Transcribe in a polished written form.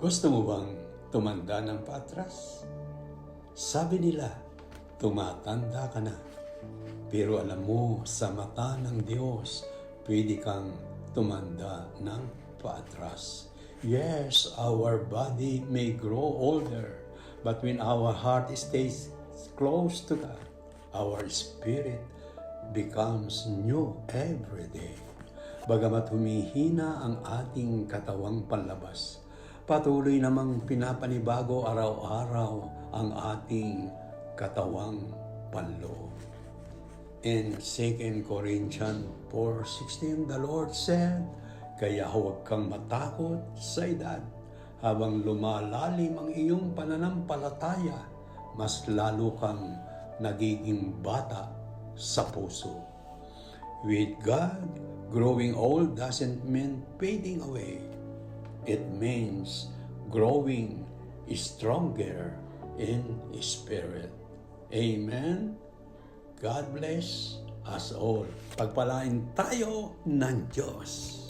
Gusto mo bang tumanda ng patras? Sabi nila, tumatanda ka na. Pero alam mo, sa mata ng Diyos, pwede kang tumanda ng patras. Yes, our body may grow older, but when our heart stays close to God, our spirit becomes new every day. Bagamat humihina ang ating katawang panlabas, patuloy namang pinapanibago araw-araw ang ating katawang panloob. In 2 Corinthians 4:16, the Lord said, "Kaya huwag kang matakot sa edad. Habang lumalalim ang iyong pananampalataya, mas lalo kang nagiging bata sa puso." With God, growing old doesn't mean fading away. It means growing stronger in spirit. Amen? God bless us all. Pagpalain tayo ng Diyos.